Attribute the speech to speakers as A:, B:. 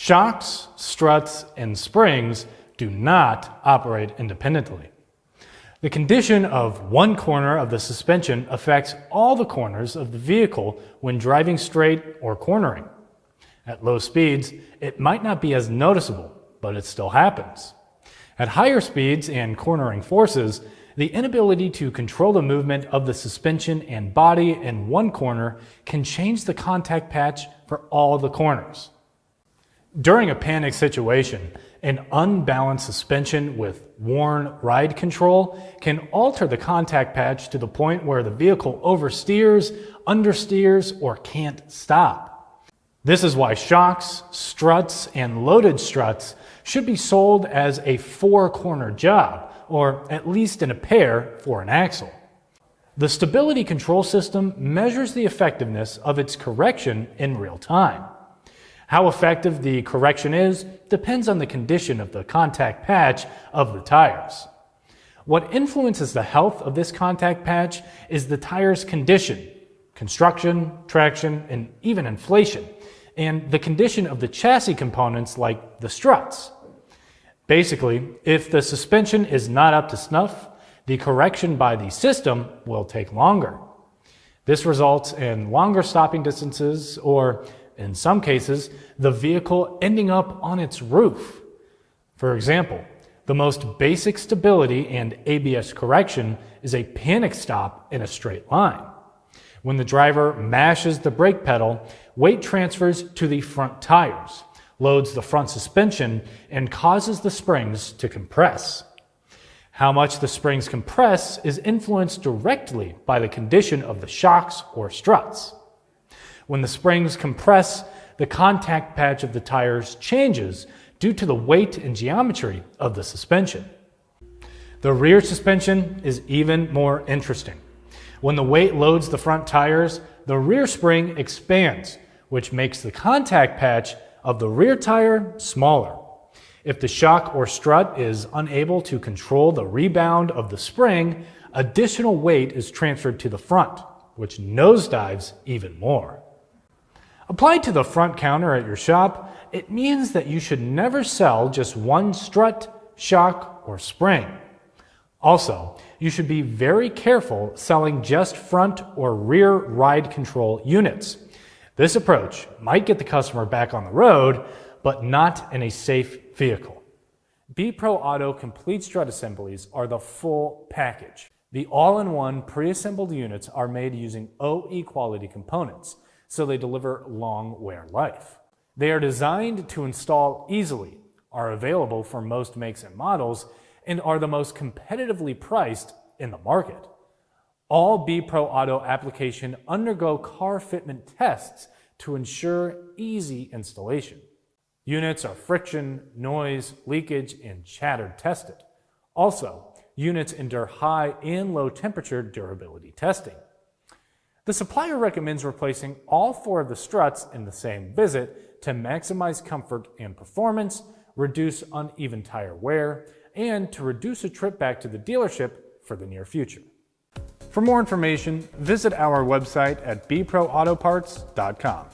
A: Shocks, struts, and springs do not operate independently. The condition of one corner of the suspension affects all the corners of the vehicle when driving straight or cornering. At low speeds, it might not be as noticeable, but it still happens. At higher speeds and cornering forces, the inability to control the movement of the suspension and body in one corner can change the contact patch for all the corners. During a panic situation, an unbalanced suspension with worn ride control can alter the contact patch to the point where the vehicle oversteers, understeers, or can't stop. This is why shocks, struts, and loaded struts should be sold as a four-corner job, or at least in a pair for an axle. The stability control system measures the effectiveness of its correction in real time. How effective the correction is depends on the condition of the contact patch of the tires. What influences the health of this contact patch is the tire's condition, construction, traction, and even inflation, and the condition of the chassis components like the struts. Basically, if the suspension is not up to snuff, the correction by the system will take longer. This results in longer stopping distances, or in some cases, the vehicle ending up on its roof. For example, the most basic stability and ABS correction is a panic stop in a straight line. When the driver mashes the brake pedal, weight transfers to the front tires, loads the front suspension, and causes the springs to compress. How much the springs compress is influenced directly by the condition of the shocks or struts. When the springs compress, the contact patch of the tires changes due to the weight and geometry of the suspension. The rear suspension is even more interesting. When the weight loads the front tires, the rear spring expands, which makes the contact patch of the rear tire smaller. If the shock or strut is unable to control the rebound of the spring, additional weight is transferred to the front, which nosedives even more. Applied to the front counter at your shop, it means that you should never sell just one strut, shock, or spring. Also, you should be very careful selling just front or rear ride control units. This approach might get the customer back on the road, but not in a safe vehicle. B-Pro Auto complete strut assemblies are the full package. The all-in-one pre-assembled units are made using OE quality components, so they deliver long wear life. They are designed to install easily, are available for most makes and models, and are the most competitively priced in the market. All B-Pro Auto applications undergo car fitment tests to ensure easy installation. Units are friction, noise, leakage, and chatter tested. Also, units endure high and low temperature durability testing. The supplier recommends replacing all four of the struts in the same visit to maximize comfort and performance, reduce uneven tire wear, and to reduce a trip back to the dealership for the near future. For more information, visit our website at bproautoparts.com.